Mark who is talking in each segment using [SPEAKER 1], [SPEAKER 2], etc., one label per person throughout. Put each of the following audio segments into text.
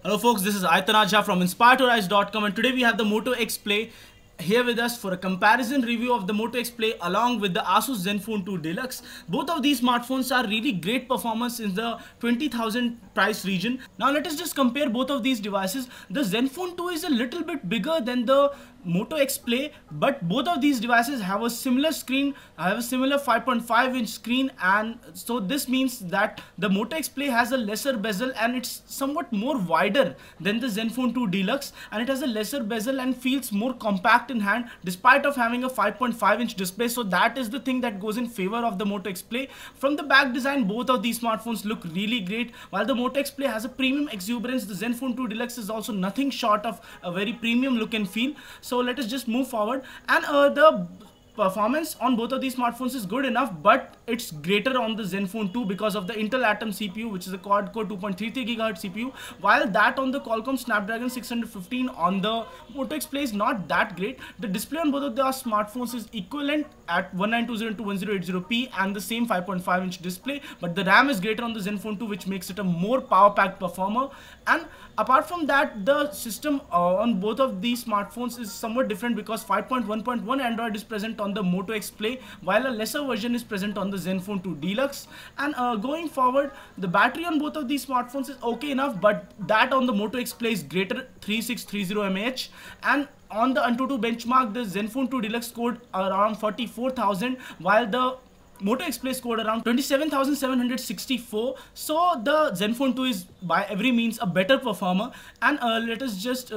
[SPEAKER 1] Hello folks, this is Aitanaja from InspiredToRise.com, and today we have the Moto X Play here with us for a comparison review of the Moto X Play along with the ASUS Zenfone 2 Deluxe. Both of these smartphones are really great performance in the 20,000 price region. Now let us just compare both of these devices. The Zenfone 2 is a little bit bigger than the Moto X Play, but both of these devices have a similar screen, have a similar 5.5-inch screen, and so this means that the Moto X Play has a lesser bezel and it's somewhat more wider than the Zenfone 2 Deluxe, and it has a lesser bezel and feels more compact in hand despite of having a 5.5-inch display. So that is the thing that goes in favor of the Moto X Play. From the back design, both of these smartphones look really great. While the Moto X Play has a premium exuberance, the Zenfone 2 Deluxe is also nothing short of a very premium look and feel. So let us just move forward, and the performance on both of these smartphones is good enough, but it's greater on the Zenfone 2 because of the Intel Atom CPU, which is a quad-core 2.33 GHz CPU, while that on the Qualcomm Snapdragon 615 on the Moto X Play is not that great. The display on both of the smartphones is equivalent at 1920x1080p and the same 5.5-inch display, but the RAM is greater on the Zenfone 2, which makes it a more power-packed performer. And apart from that, the system on both of these smartphones is somewhat different because 5.1.1 Android is present on the Moto X Play, while a lesser version is present on the Zenfone 2 Deluxe. And going forward, the battery on both of these smartphones is okay enough, but that on the Moto X Play is greater, 3630 mAh, and on the Antutu benchmark, the Zenfone 2 Deluxe scored around 44,000, while the Moto X Play scored around 27,764. So the Zenfone 2 is by every means a better performer. And let us just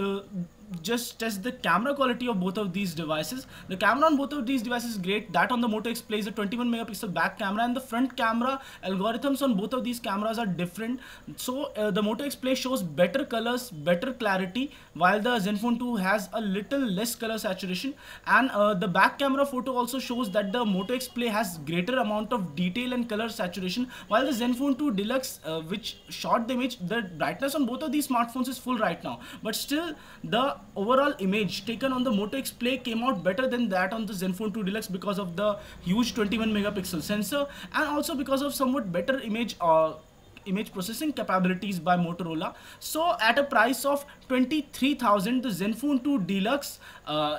[SPEAKER 1] test the camera quality of both of these devices. The camera on both of these devices is great. That on the Moto X Play is a 21 megapixel back camera, and the front camera algorithms on both of these cameras are different. So the Moto X Play shows better colors, better clarity, while the Zenfone 2 has a little less color saturation. And the back camera photo also shows that the Moto X Play has greater amount of detail and color saturation, while the Zenfone 2 Deluxe, which shot the image, the brightness on both of these smartphones is full right now, but still the overall image taken on the Moto X Play came out better than that on the Zenfone 2 Deluxe because of the huge 21 megapixel sensor, and also because of somewhat better image processing capabilities by Motorola. So at a price of 23,000, the Zenfone 2 Deluxe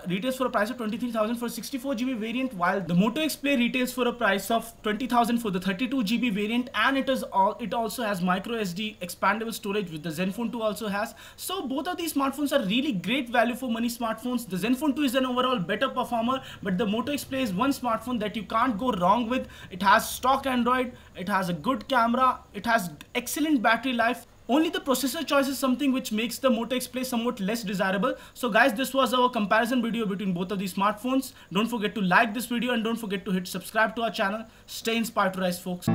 [SPEAKER 1] retails for a price of 23,000 for 64GB variant, while the Moto X Play retails for a price of 20,000 for the 32GB variant, and it also has micro SD expandable storage, which the Zenfone 2 also has. So both of these smartphones are really great value for money smartphones. The Zenfone 2 is an overall better performer, but the Moto X Play is one smartphone that you can't go wrong with. It has stock Android, it has a good camera, it has excellent battery life. Only the processor choice is something which makes the Moto X Play somewhat less desirable. So guys, this was our comparison video between both of these smartphones. Don't forget to like this video and don't forget to hit subscribe to our channel. Stay inspired to rise, folks.